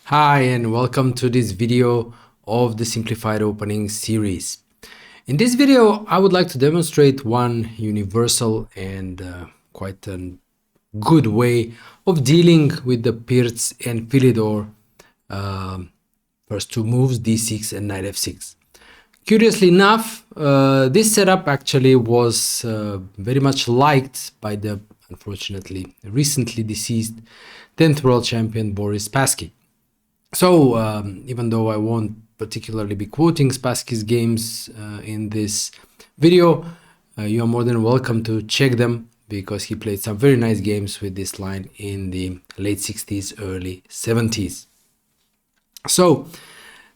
Hi and welcome to this video of the Simplified opening series. In this video I would like to demonstrate one universal and quite a good way of dealing with the Pirc and Philidor first two moves, d6 and knight f6. Curiously enough, this setup actually was very much liked by the unfortunately recently deceased 10th world champion Boris Spassky. So even though I won't particularly be quoting Spassky's games in this video, you are more than welcome to check them because he played some very nice games with this line in the late 60s, early 70s. So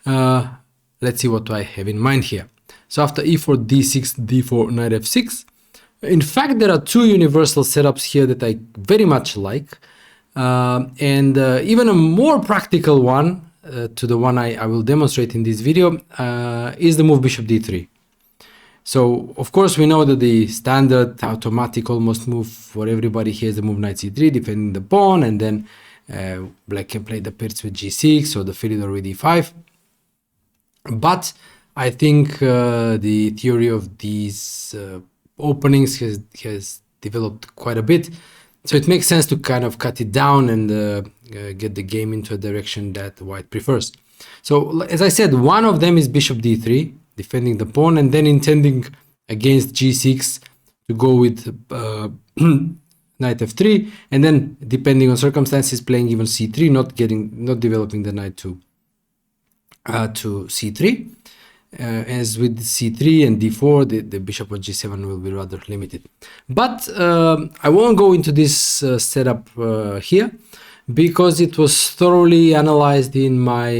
let's see what I have in mind here. So after e4, d6, d4, knight f6. In fact, there are two universal setups here that I very much like. And even a more practical one to the one I will demonstrate in this video is the move bishop d3. So of course we know that the standard automatic almost move for everybody here is the move knight c3, defending the pawn, and then black can play the Pirc with g6 or the Philidor with e5. But I think the theory of these openings has developed quite a bit. So it makes sense to kind of cut it down and get the game into a direction that white prefers. So as I said, one of them is bishop d3, defending the pawn, and then intending against g6 to go with knight f3, and then depending on circumstances playing even c3, not developing the knight to c3. As with c3 and d4, the bishop on g7 will be rather limited. But I won't go into this setup here because it was thoroughly analyzed in my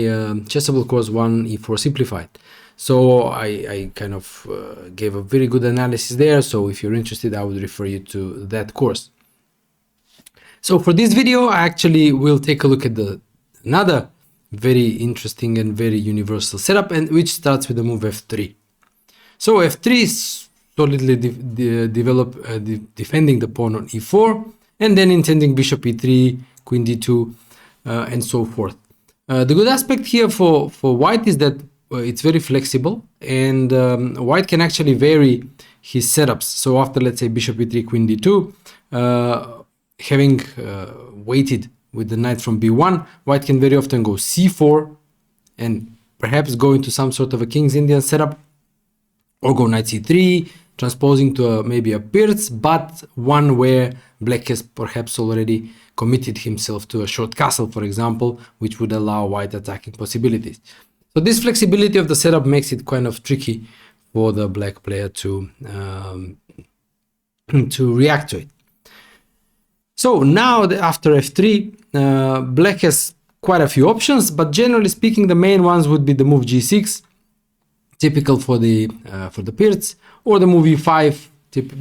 Chessable course 1 e4 Simplified. So I kind of gave a very good analysis there. So if you're interested, I would refer you to that course. So for this video, I actually will take a look at another very interesting and very universal setup, and which starts with the move f3. So f3 is solidly defending the pawn on e4, and then intending bishop e3, queen d2, and so forth. The good aspect here for white is that it's very flexible, and white can actually vary his setups. So after, let's say, bishop e3, queen d2, having waited with the knight from b1, white can very often go c4 and perhaps go into some sort of a King's Indian setup, or go knight c3, transposing to maybe a Pirc, but one where black has perhaps already committed himself to a short castle, for example, which would allow white attacking possibilities. So this flexibility of the setup makes it kind of tricky for the black player to react to it. So now after f3, black has quite a few options, but generally speaking, the main ones would be the move g6, typical for the Pirc, or the move e5,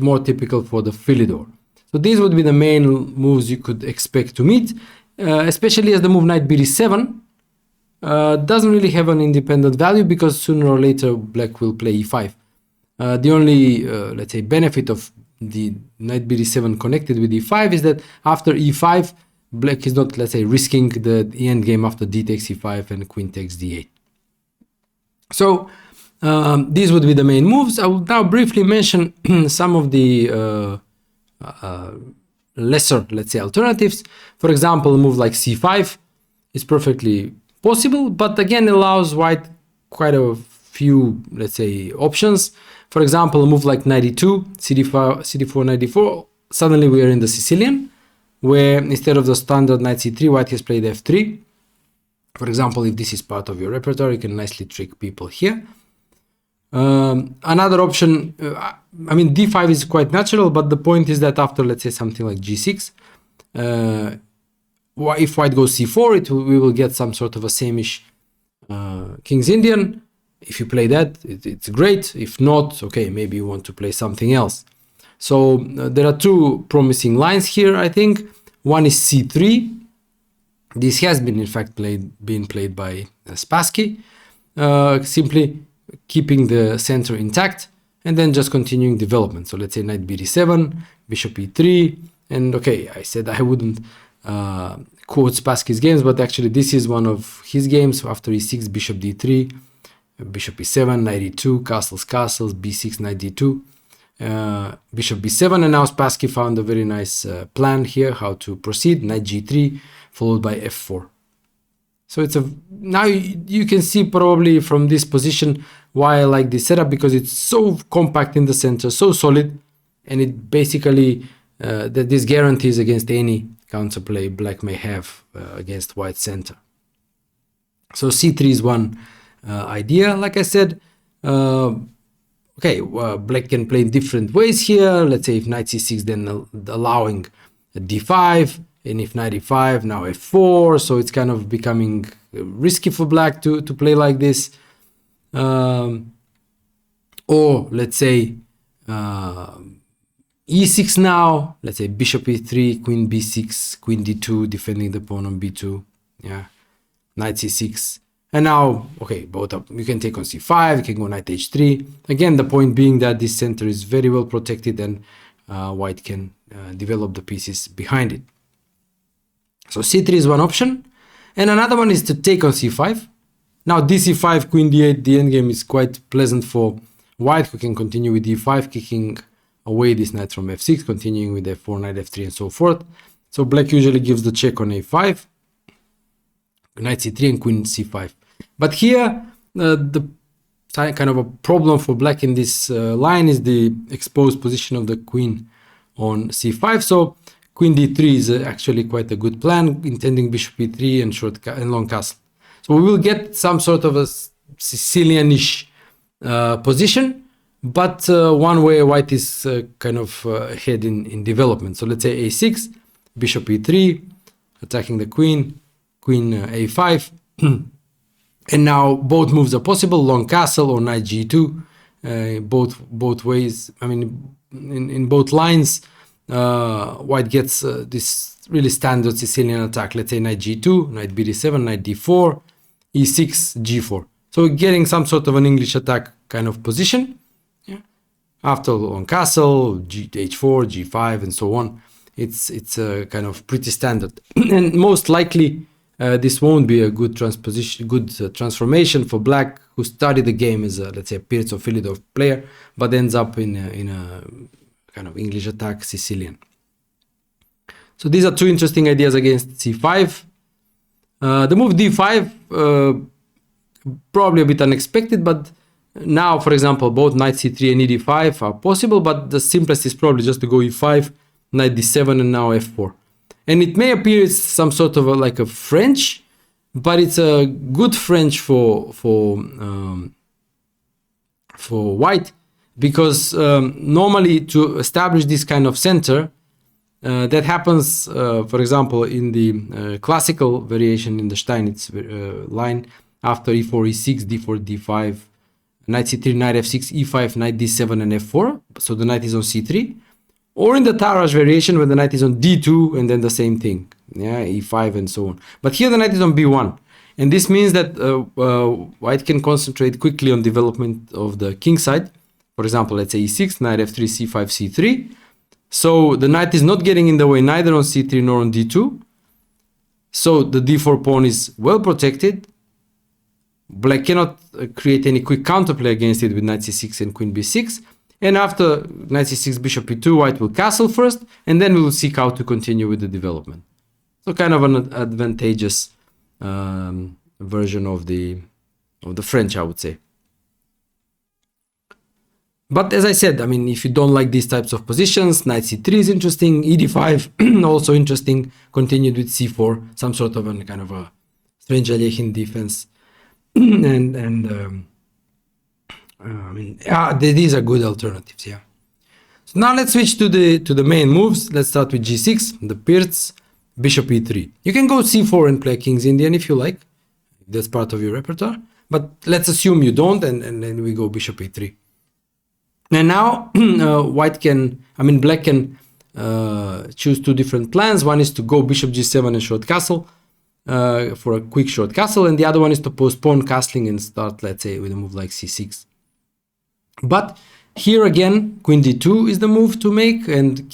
more typical for the Philidor. So these would be the main moves you could expect to meet, especially as the move knight bd7 doesn't really have an independent value because sooner or later black will play e5. The only, let's say, benefit of the knight bd7 connected with e5 is that after e5, black is not, let's say, risking the endgame after d takes e5 and queen takes d8. So these would be the main moves. I will now briefly mention some of the lesser, let's say, alternatives. For example, a move like c5 is perfectly possible, but again allows white quite a few, let's say, options. For example, a move like knight e2, cd4, knight d4, suddenly we are in the Sicilian, where instead of the standard knight c3, white has played f3. For example, if this is part of your repertoire, you can nicely trick people here. Another option, I mean, d5 is quite natural, but the point is that after, let's say, something like g6, if white goes c4, we will get some sort of a same-ish King's Indian. If you play that, it's great. If not, okay, maybe you want to play something else. So there are two promising lines here, I think. One is c3. This has been, in fact, been played by Spassky, simply keeping the center intact and then just continuing development. So let's say knight bd7, bishop e3, and okay, I said I wouldn't quotes Pasky's games, but actually this is one of his games. After e6, bishop d3, bishop e7, knight e2, castles, b6, knight d2, bishop b7, and now Spassky found a very nice plan here how to proceed. Knight g3 followed by f4. So it's now you can see probably from this position why I like this setup, because it's so compact in the center, so solid, and it basically that this guarantees against any counterplay black may have against white center. So c3 is one idea, like I said. Okay, black can play in different ways here. Let's say if knight c6, then allowing d5, and if knight e5, now f4. So it's kind of becoming risky for black to play like this. Or let's say e6 now. Let's say bishop e3, queen b6, queen d2, defending the pawn on b2. Yeah, knight c6. And now, okay, both up. You can take on c5, you can go knight h3. Again, the point being that this center is very well protected, and white can develop the pieces behind it. So c3 is one option. And another one is to take on c5. Now dc5, queen d8, the endgame is quite pleasant for white, who can continue with d5, kicking away this knight from f6, continuing with f4, knight f3, and so forth. So black usually gives the check on a5, knight c3, and queen c5. But here, the kind of a problem for black in this line is the exposed position of the queen on c5. So queen d3 is actually quite a good plan, intending bishop e3 and long castle. So we will get some sort of a Sicilian-ish position, but one way white is kind of ahead in development. So let's say a6, bishop e3, attacking the queen, queen a5, and now both moves are possible, long castle or knight g2, both ways. I mean, in both lines, white gets this really standard Sicilian attack. Let's say knight g2, knight b7, knight d4, e6, g4. So we're getting some sort of an English attack kind of position. Yeah. After long castle, h4, g5, and so on. It's kind of pretty standard, and most likely this won't be a good transformation for black, who started the game as a, let's say, a Pirc or Philidor player, but ends up in a kind of English attack Sicilian. So these are two interesting ideas against c5. The move d5, probably a bit unexpected, but now, for example, both knight c3 and e5 are possible, but the simplest is probably just to go e5, knight d7, and now f4. And it may appear it's some sort of like a French, but it's a good French for white, because normally to establish this kind of center, that happens, for example, in the classical variation in the Steinitz line, after e4, e6, d4, d5, knight c3, knight f6, e5, knight d7, and f4. So the knight is on c3. Or in the Tarrasch variation, where the knight is on d2, and then the same thing, yeah, e5, and so on. But here the knight is on b1. And this means that white can concentrate quickly on development of the king side. For example, let's say e6, knight f3, c5, c3. So the knight is not getting in the way neither on c3 nor on d2. So the d4 pawn is well protected. Black cannot create any quick counterplay against it with knight c6 and queen b6. And after knight c6, bishop e2, white will castle first, and then we will seek out to continue with the development. So kind of an advantageous version of the French, I would say. But as I said, I mean, if you don't like these types of positions, knight c3 is interesting, e5 also interesting, continued with c4, some sort of a kind of a strange Alekhine defense. I mean, these are good alternatives, yeah. So now let's switch to the main moves. Let's start with g6, the Pirc, bishop e3. You can go c4 and play King's Indian if you like. That's part of your repertoire. But let's assume you don't, and then we go bishop e3. And now black can choose two different plans. One is to go bishop g7 and short castle for a quick short castle, and the other one is to postpone castling and start, let's say, with a move like c6. But here again, queen d2 is the move to make, and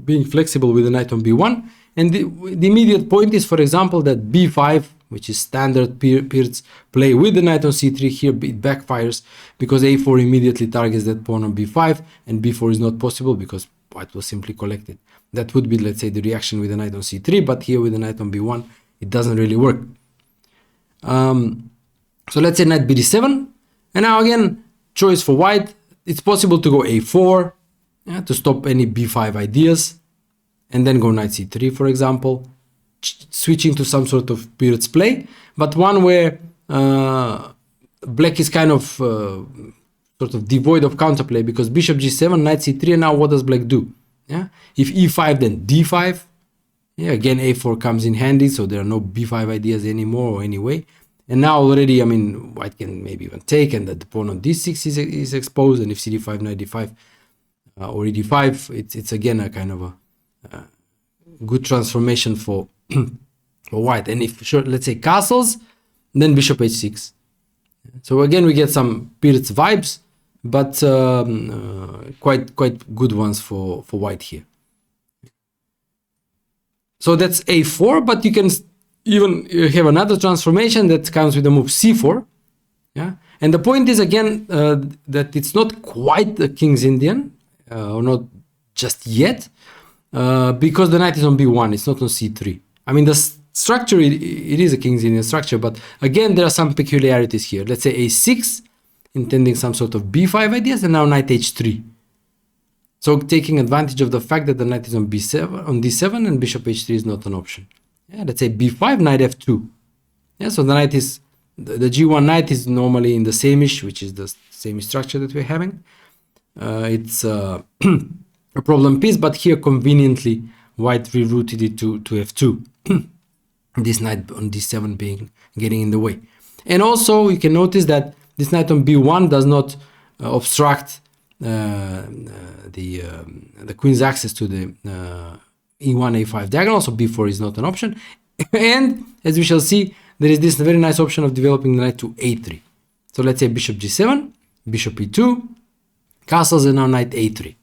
being flexible with the knight on b1. And the immediate point is, for example, that b5, which is standard Pirc play with the knight on c3, here it backfires because a4 immediately targets that pawn on b5, and b4 is not possible because white will simply collect it. That would be, let's say, the reaction with the knight on c3, but here with the knight on b1, it doesn't really work. So let's say knight bd7, and now again, choice for white. It's possible to go a4, yeah, to stop any b5 ideas, and then go knight c3, for example, switching to some sort of Pirc play, but one where black is kind of sort of devoid of counterplay, because bishop g7, knight c3, and now what does black do? Yeah, if e5, then d5. Yeah, again, a4 comes in handy, so there are no b5 ideas anymore or anyway. And now already, I mean, white can maybe even take, and that the pawn on d6 is exposed, and if cd5, knight d5, or e5, it's again a kind of a good transformation for for white. And if, sure, let's say castles, then bishop h6. So again, we get some Pirc vibes, but quite good ones for white here. So that's a4, but you can even have another transformation that comes with the move c4. Yeah, and the point is again that it's not quite the King's Indian, or not just yet, because the knight is on b1, it's not on c3. I mean, the structure, it is a King's Indian structure, but again, there are some peculiarities here. Let's say a6, intending some sort of b5 ideas, and now knight h3. So taking advantage of the fact that the knight is on b7, on d7, and bishop h3 is not an option. Yeah, let's say b5, knight f2. Yeah, so the knight is, the g1 knight is normally in the same-ish, which is the same structure that we're having. It's a problem piece, but here conveniently white rerouted it to f2. This knight on d7 getting in the way. And also you can notice that this knight on b1 does not obstruct the queen's access to the e1 a5 diagonal, so b4 is not an option. And as we shall see, there is this very nice option of developing the knight to a3. So let's say bishop g7, bishop e2, castles, and now knight a3.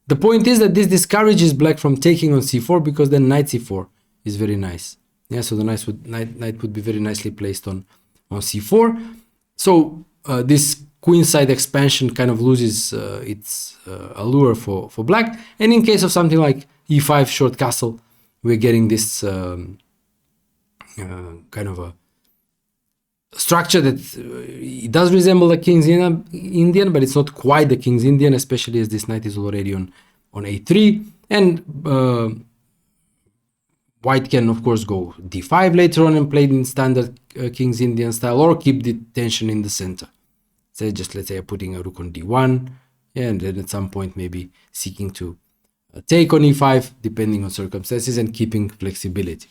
The point is that this discourages black from taking on c4, because then knight c4 is very nice. Yeah, so the knight would be very nicely placed on c4. So this queenside expansion kind of loses its allure for black. And in case of something like e5 short castle, we're getting this kind of a structure that it does resemble the King's Indian, but it's not quite the King's Indian, especially as this knight is already on a3. And white can, of course, go d5 later on and play in standard King's Indian style, or keep the tension in the center. So let's say putting a rook on d1, and then at some point maybe seeking to take on e5, depending on circumstances, and keeping flexibility.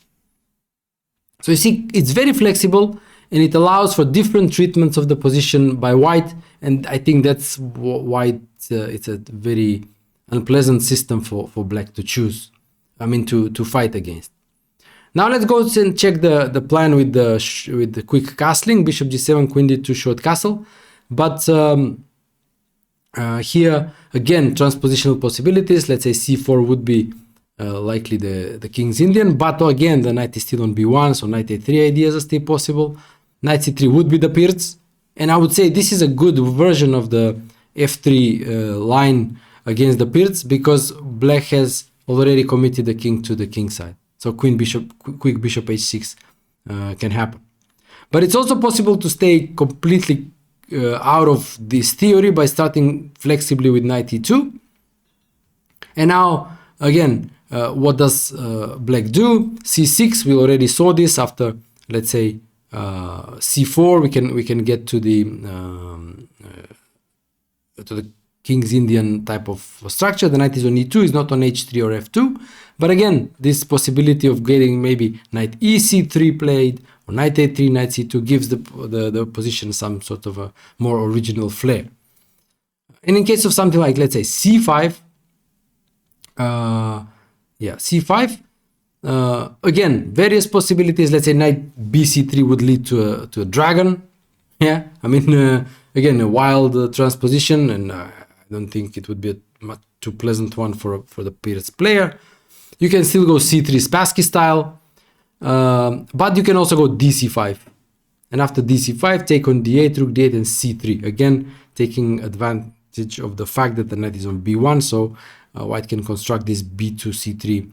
So you see, it's very flexible, and it allows for different treatments of the position by white, and I think that's why it's a very unpleasant system for black to choose, I mean to fight against. Now let's go and check the plan with the quick castling, bishop g7, queen d2, short castle. But here again, transpositional possibilities. Let's say c4 would be likely the King's Indian, but again the knight is still on b1, so knight a3 ideas are still possible. Knight c3 would be the Pirc, and I would say this is a good version of the f3 line against the Pirc, because black has already committed the king to the king side. So quick bishop h6 can happen. But it's also possible to stay completely out of this theory by starting flexibly with knight e2. And now again, what does black do? c6, we already saw this. After, let's say, c4, we can get to the King's Indian type of structure. The knight is on e2, is not on h3 or f2. But again, this possibility of getting maybe knight ec3 played, or knight a3, knight c2 gives the position some sort of a more original flair. And in case of something like, let's say, c5, c5, again, various possibilities. Let's say knight bc3 would lead to a dragon. Yeah, I mean, again, a wild transposition, and I don't think it would be a much too pleasant one for the Pirc player. You can still go c3 Spassky style, but you can also go dc5. And after dc5, take on d8, rook d8, and c3. Again, taking advantage of the fact that the knight is on b1, so white can construct this b2, c3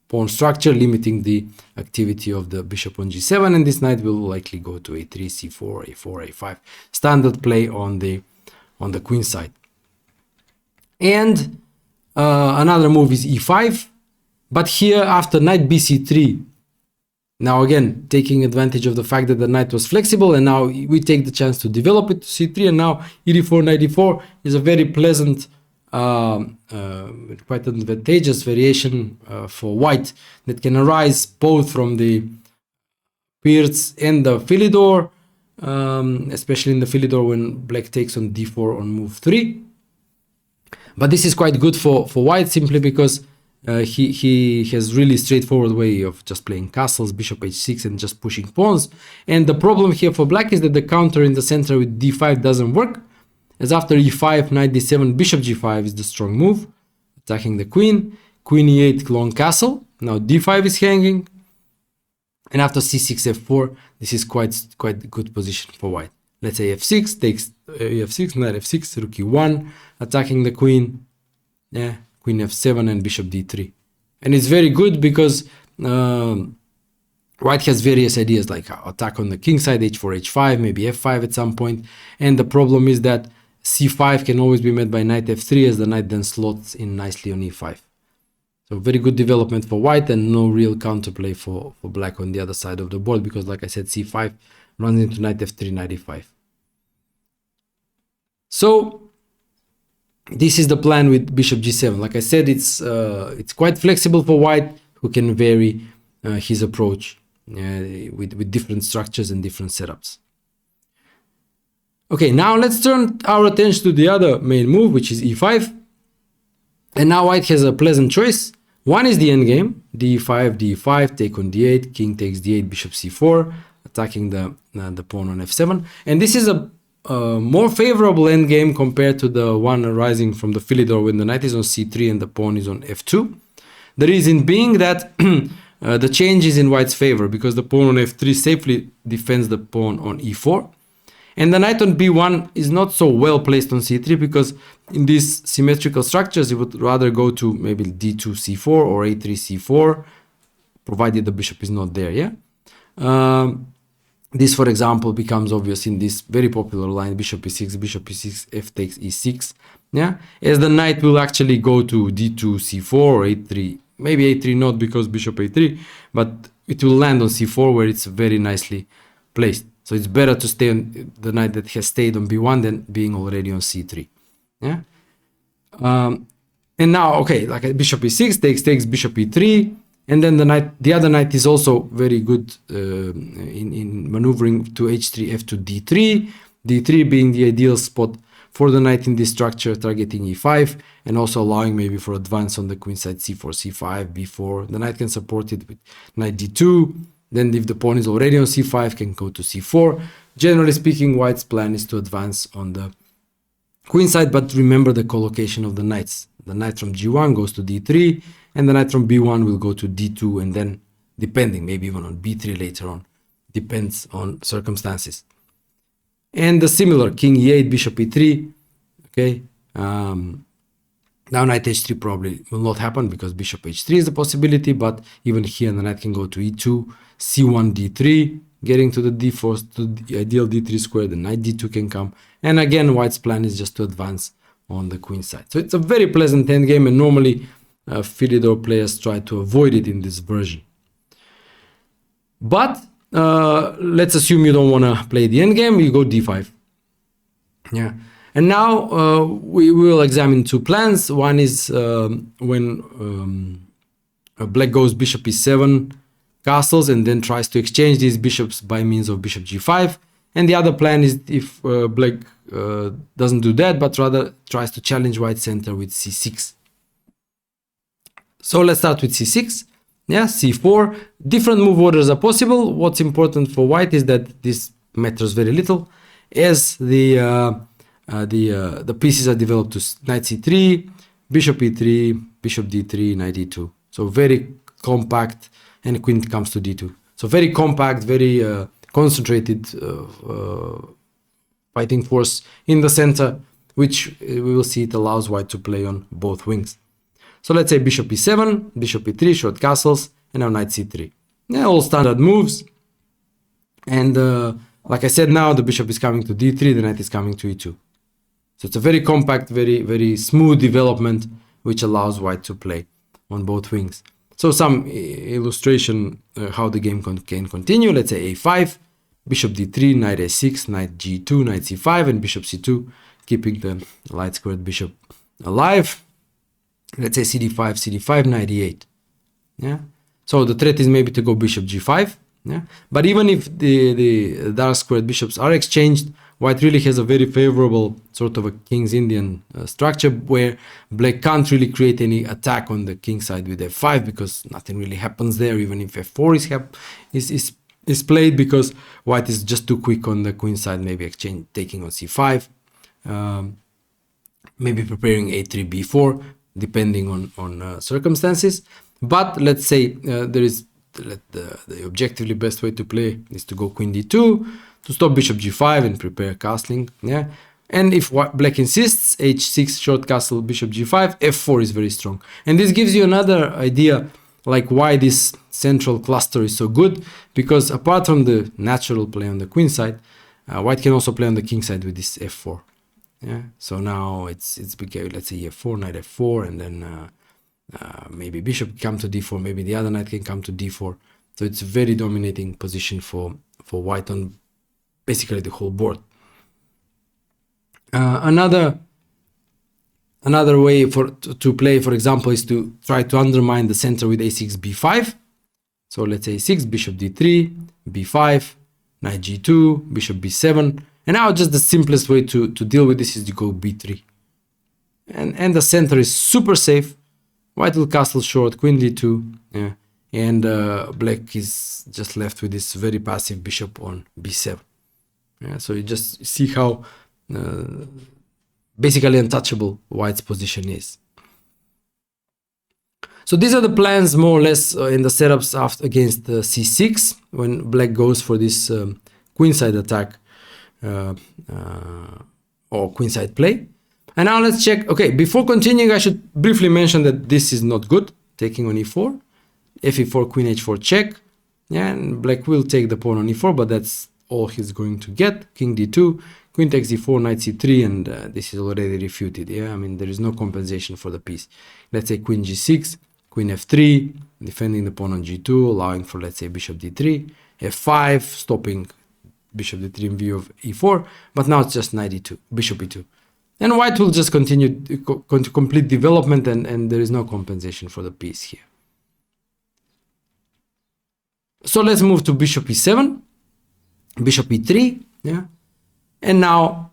pawn structure, limiting the activity of the bishop on g7, and this knight will likely go to a3, c4, a4, a5. Standard play on the queen side. And another move is e5, but here after knight bc3, now again taking advantage of the fact that the knight was flexible, and now we take the chance to develop it to c3, and now e4, knight e4 is a very pleasant, quite advantageous variation for white that can arise both from the Pirc and the Philidor, especially in the Philidor when black takes on d4 on move 3. But this is quite good for white simply because he has really straightforward way of just playing castles, bishop h6, and just pushing pawns. And the problem here for black is that the counter in the center with d5 doesn't work, as after e5, knight d7, bishop g5 is the strong move, attacking the queen. Queen e8, long castle. Now d5 is hanging, and after c6, f4, this is quite good position for white. Let's say f6 takes f6, knight f6, rook e1, attacking the queen. Yeah, queen f7 and bishop d3, and it's very good because white has various ideas like attack on the king side, h4, h5, maybe f5 at some point. And the problem is that c5 can always be met by knight f3, as the knight then slots in nicely on e5. So very good development for white, and no real counterplay for black on the other side of the board, because like I said, c5 runs into knight f3, knight e5. So this is the plan with bishop g7. Like I said, it's quite flexible for white, who can vary his approach with different structures and different setups. Okay, now let's turn our attention to the other main move, which is e5. And now white has a pleasant choice. One is the endgame, d5, d5, take on d8, king takes d8, bishop c4, attacking the pawn on f7. And this is a more favorable endgame compared to the one arising from the Philidor when the knight is on c3 and the pawn is on f2. The reason being that the change is in white's favor, because the pawn on f3 safely defends the pawn on e4. And the knight on b1 is not so well placed on c3, because in these symmetrical structures, it would rather go to maybe d2, c4 or a3, c4, provided the bishop is not there, yeah? This, for example, becomes obvious in this very popular line, bishop e6, f takes e6, yeah? As the knight will actually go to d2, c4, or a3, maybe a3 not because bishop a3, but it will land on c4 where it's very nicely placed. So it's better to stay on the knight that has stayed on b1 than being already on c3. Yeah. And now, okay, like bishop e6 takes bishop e3, and then the other knight is also very good in maneuvering to h3, f2, d3. d3 being the ideal spot for the knight in this structure, targeting e5, and also allowing maybe for advance on the queen side, c4, c5, b4. The knight can support it with knight d2. Then if the pawn is already on c5, can go to c4. Generally speaking, white's plan is to advance on the queen side, but remember the collocation of the knights. The knight from g1 goes to d3, and the knight from b1 will go to d2, and then depending, maybe even on b3 later on. Depends on circumstances. And the similar, king e8, bishop e3, okay. Now knight h3 probably will not happen because bishop h3 is a possibility, but even here the knight can go to e2, c1, d3, getting to the d4, to the ideal d3 square, the knight d2 can come. And again, white's plan is just to advance on the queen side. So it's a very pleasant endgame, and normally Philidor players try to avoid it in this version. But let's assume you don't want to play the endgame, you go d5. Yeah. And now we will examine two plans. One is when black goes bishop e7, castles, and then tries to exchange these bishops by means of bishop g5. And the other plan is if black doesn't do that, but rather tries to challenge white's center with c6. So let's start with c6. Yeah, c4. Different move orders are possible. What's important for white is that this matters very little, as the pieces are developed to knight c3, bishop e3, bishop d3, knight e2. So very compact, and queen comes to d2. So very compact, very concentrated fighting force in the center, which we will see it allows white to play on both wings. So let's say bishop e7, bishop e3, short castles, and now knight c3. Yeah, all standard moves. And like I said, now the bishop is coming to d3, the knight is coming to e2. So it's a very compact, very smooth development, which allows white to play on both wings. So some illustration how the game can continue. Let's say a5, bishop d3, knight a6, knight g2, knight c5, and bishop c2, keeping the light squared bishop alive. Let's say cd5, cd5, knight e8. Yeah. So the threat is maybe to go bishop g5. Yeah. But even if the dark squared bishops are exchanged, white really has a very favorable sort of a King's Indian structure where black can't really create any attack on the king side with f5 because nothing really happens there, even if f4 is played, because white is just too quick on the queen side, maybe exchange taking on c5, maybe preparing a3, b4, depending on circumstances. But let's say the objectively best way to play is to go queen d2 to stop bishop g5 and prepare castling. Yeah, and if black insists, h6, short castle, bishop g5, f4 is very strong. And this gives you another idea like why this central cluster is so good, because apart from the natural play on the queen side, white can also play on the king side with this f4. Yeah, so now it's became, let's say, f4, knight f4, and then maybe bishop come to d4, maybe the other knight can come to d4. So it's a very dominating position for white on basically the whole board. Another way to play, for example, is to try to undermine the center with a6, b5. So let's say a6, bishop d3, b5, knight g2, bishop b7. And now just the simplest way to deal with this is to go b3. And the center is super safe. White will castle short, queen d2, yeah, and black is just left with this very passive bishop on b7. Yeah, so you just see how basically untouchable white's position is. So these are the plans more or less in the setups against c6, when black goes for this queenside attack or queenside play. And now let's check. Okay, before continuing, I should briefly mention that this is not good. Taking on e4, fe4, queen h4 check. Yeah, and black will take the pawn on e4, but that's all he's going to get. King d2, queen takes e4, knight c3, and this is already refuted. Yeah, I mean, there is no compensation for the piece. Let's say queen g6, queen f3, defending the pawn on g2, allowing for, let's say, bishop d3, f5, stopping bishop d3 in view of e4, but now it's just knight e2, bishop e2. And white will just continue to complete development, and there is no compensation for the piece here. So let's move to bishop e7, bishop e3, yeah. And now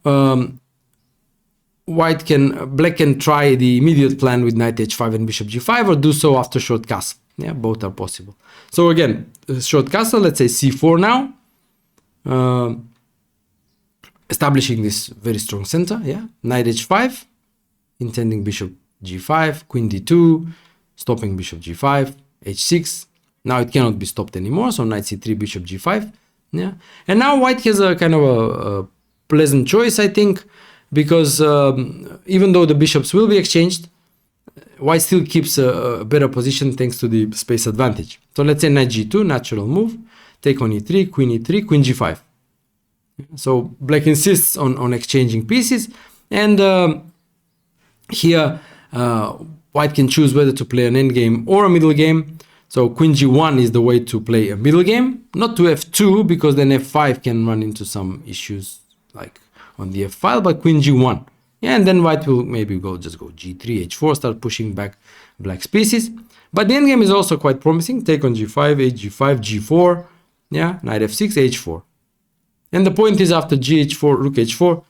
black can try the immediate plan with knight h5 and bishop g5, or do so after short castle. Yeah, both are possible. So again, short castle, let's say c4 now. Establishing this very strong center, yeah. Knight h5, intending bishop g5, queen d2, stopping bishop g5, h6. Now it cannot be stopped anymore, so knight c3, bishop g5, yeah. And now white has a kind of a pleasant choice, I think, because even though the bishops will be exchanged, white still keeps a better position thanks to the space advantage. So let's say knight g2, natural move, take on e3, queen g5. So black insists on exchanging pieces, and here white can choose whether to play an endgame or a middle game. So queen g1 is the way to play a middle game, not to f2, because then f5 can run into some issues like on the f file, but queen g1. Yeah, and then white will maybe just go g3, h4, start pushing back black's pieces. But the endgame is also quite promising. Take on g5, h5, g4, yeah, knight f6, h4. And the point is, after gh4, rook h4,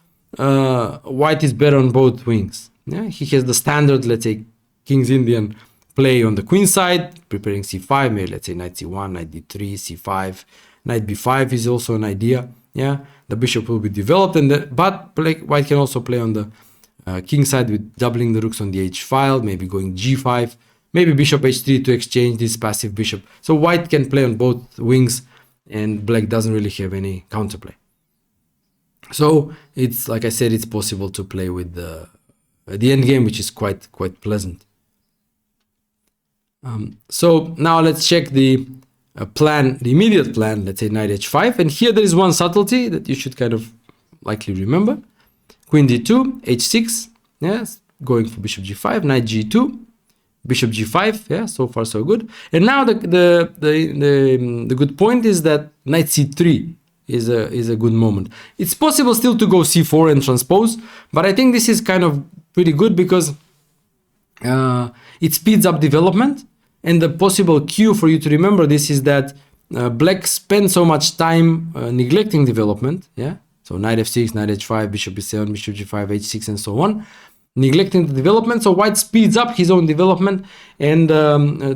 white is better on both wings. Yeah, he has the standard, let's say, King's Indian play on the queen side, preparing c5, maybe let's say knight c1, knight d3, c5, knight b5 is also an idea. Yeah, the bishop will be developed, but white can also play on the king side with doubling the rooks on the h file, maybe going g5, maybe bishop h3 to exchange this passive bishop. So white can play on both wings, and black doesn't really have any counterplay. So it's, like I said, it's possible to play with the endgame, which is quite pleasant. So now let's check the plan, the immediate plan. Let's say knight h5, and here there is one subtlety that you should kind of likely remember. Queen d2, h6, yes, going for bishop g5, knight g2, bishop g5, yeah, so far so good. And now the good point is that knight c3 is a good moment. It's possible still to go c4 and transpose, but I think this is kind of pretty good because it speeds up development. And the possible cue for you to remember this is that black spent so much time neglecting development, yeah. So knight f6, knight h5, bishop b7, bishop g5, h6, and so on, neglecting the development. So white speeds up his own development and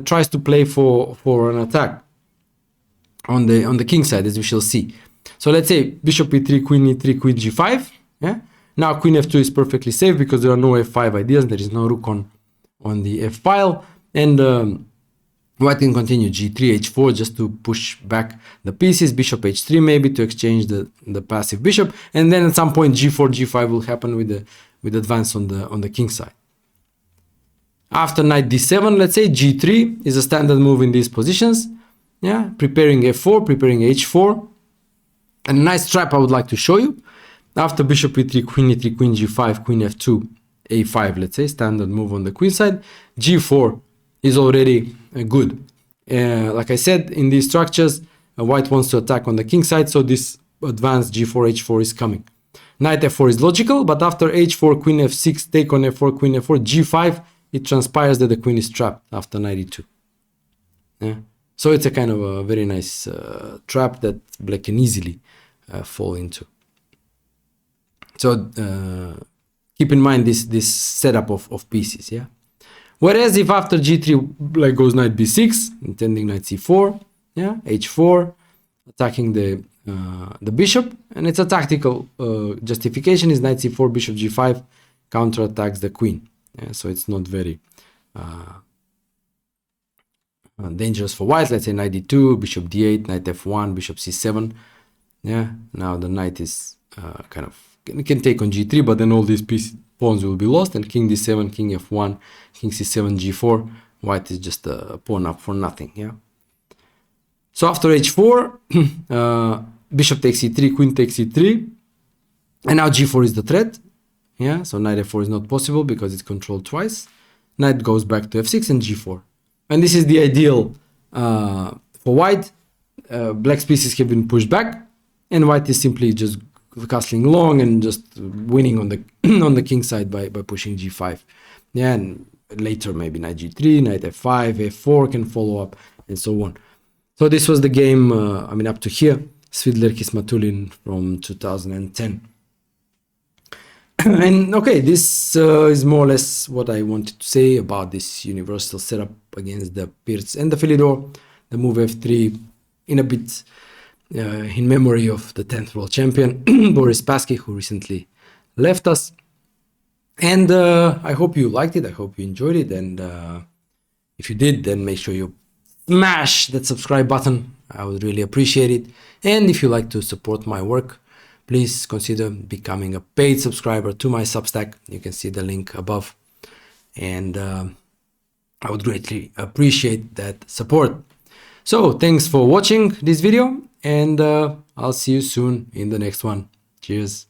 tries to play for an attack on the king side, as we shall see. So let's say bishop e3, queen e3, queen g5. Yeah. Now queen f2 is perfectly safe because there are no f5 ideas. There is no rook on the f file, and white can continue g3, h4 just to push back the pieces. Bishop h3 maybe to exchange the passive bishop, and then at some point g4, g5 will happen with advance on the king side. After knight d7, let's say g3 is a standard move in these positions. Yeah, preparing f4, preparing h4. And a nice trap I would like to show you. After bishop e3, queen g5, queen f2, a5, let's say, standard move on the queen side, g4 is already good. Like I said, in these structures, white wants to attack on the king side, so this advanced g4, h4 is coming. Knight f4 is logical, but after h4, queen f6, take on f4, queen f4, g5, it transpires that the queen is trapped after knight e2. Yeah. So it's a kind of a very nice trap that black can easily fall into. So keep in mind this setup of pieces, yeah. Whereas if after g3 black goes knight b6, intending knight c4, yeah, h4, attacking the bishop, and it's a tactical justification is knight c4, bishop g5 counterattacks the queen. Yeah, so it's not very dangerous for white. Let's say knight d2, bishop d8, knight f1, bishop c7. Yeah, now the knight is kind of can take on g3, but then all these pawns will be lost, and king d7, king f1, king c7, g4. White is just a pawn up for nothing. Yeah. So after h4, bishop takes e3, queen takes e3, and now g4 is the threat. Yeah. So knight f4 is not possible because it's controlled twice. Knight goes back to f6 and g4, and this is the ideal for white. Black's pieces have been pushed back, and white is simply just castling long and just winning on the on the king side by pushing g5. Yeah, and later maybe knight g3, knight f5, f4 can follow up, and so on. So this was the game, I mean, up to here. Svidler Kismatulin from 2010. And okay, this is more or less what I wanted to say about this universal setup against the Pirc and the Philidor. The move f3 in a bit in memory of the 10th world champion, Boris Spassky, who recently left us. And I hope you liked it. I hope you enjoyed it. And if you did, then make sure you smash that subscribe button. I would really appreciate it. And if you like to support my work, please consider becoming a paid subscriber to my Substack. You can see the link above. And I would greatly appreciate that support. So thanks for watching this video, and I'll see you soon in the next one. Cheers.